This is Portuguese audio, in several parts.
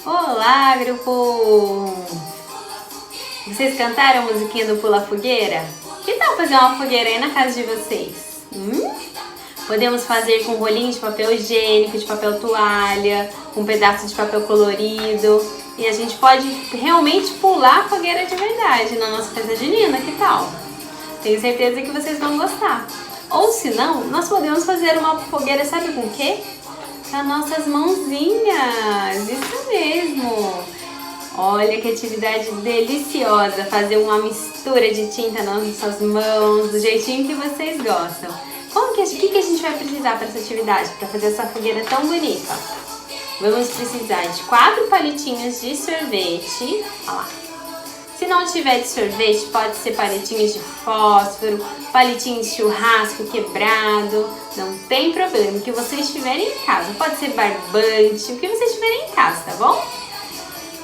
Olá, grupo! Vocês cantaram a musiquinha do Pula Fogueira? Que tal fazer uma fogueira aí na casa de vocês? Podemos fazer com rolinho de papel higiênico, de papel toalha, com um pedaço de papel colorido. E a gente pode realmente pular a fogueira de verdade na nossa festa junina, que tal? Tenho certeza que vocês vão gostar. Ou se não, nós podemos fazer uma fogueira, sabe com o quê? Com as nossas mãozinhas, isso mesmo! Olha que atividade deliciosa, fazer uma mistura de tinta nas nossas mãos, do jeitinho que vocês gostam. O que a gente vai precisar para essa atividade, para fazer essa fogueira tão bonita? Vamos precisar de 4 palitinhos de sorvete, olha lá. Se não tiver de sorvete, pode ser palitinhos de fósforo, palitinhos de churrasco quebrado, não tem problema, o que vocês tiverem em casa. Pode ser barbante, o que vocês tiverem em casa, tá bom?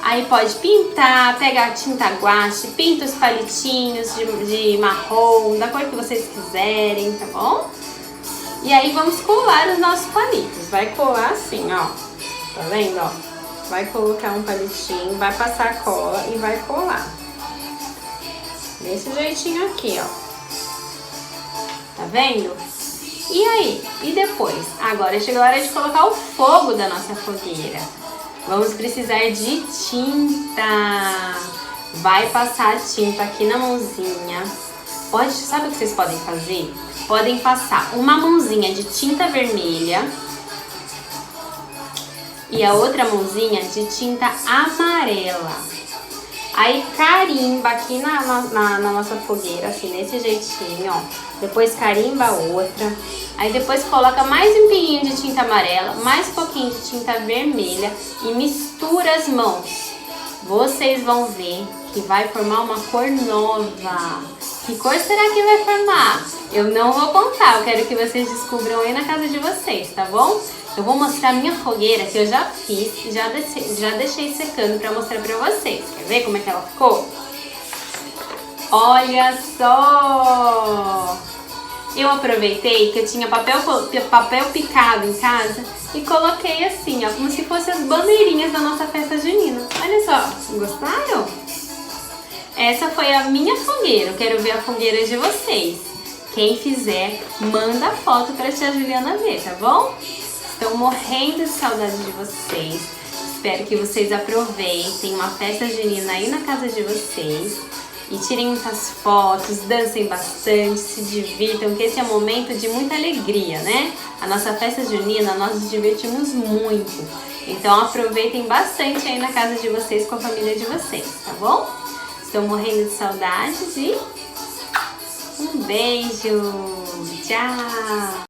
Aí pode pintar, pega a tinta guache, pinta os palitinhos de marrom, da cor que vocês quiserem, tá bom? E aí vamos colar os nossos palitos, vai colar assim, ó, tá vendo, ó? Vai colocar um palitinho, vai passar a cola e vai colar. Desse jeitinho aqui, ó. Tá vendo? E aí? E depois? Agora chegou a hora de colocar o fogo da nossa fogueira. Vamos precisar de tinta. Vai passar a tinta aqui na mãozinha. Sabe o que vocês podem fazer? Podem passar uma mãozinha de tinta vermelha e a outra mãozinha de tinta amarela. Aí carimba aqui na nossa fogueira, assim, desse jeitinho, ó. Depois carimba a outra. Aí depois coloca mais um pinguinho de tinta amarela, mais um pouquinho de tinta vermelha e mistura as mãos. Vocês vão ver que vai formar uma cor nova. Que cor será que vai formar? Eu não vou contar, eu quero que vocês descubram aí na casa de vocês, tá bom? Eu vou mostrar a minha fogueira que eu já fiz e já deixei secando pra mostrar pra vocês. Quer ver como é que ela ficou? Olha só! Eu aproveitei que eu tinha papel picado em casa e coloquei assim, ó, como se fossem as bandeirinhas da nossa festa junina. Olha só, gostaram? Essa foi a minha fogueira, eu quero ver a fogueira de vocês. Quem fizer, manda foto pra tia Juliana ver, tá bom? Estou morrendo de saudade de vocês. Espero que vocês aproveitem uma festa junina aí na casa de vocês. E tirem muitas fotos, dancem bastante, se divirtam, que esse é um momento de muita alegria, né? A nossa festa junina, nós nos divertimos muito. Então aproveitem bastante aí na casa de vocês com a família de vocês, tá bom? Estou morrendo de saudades e um beijo! Tchau!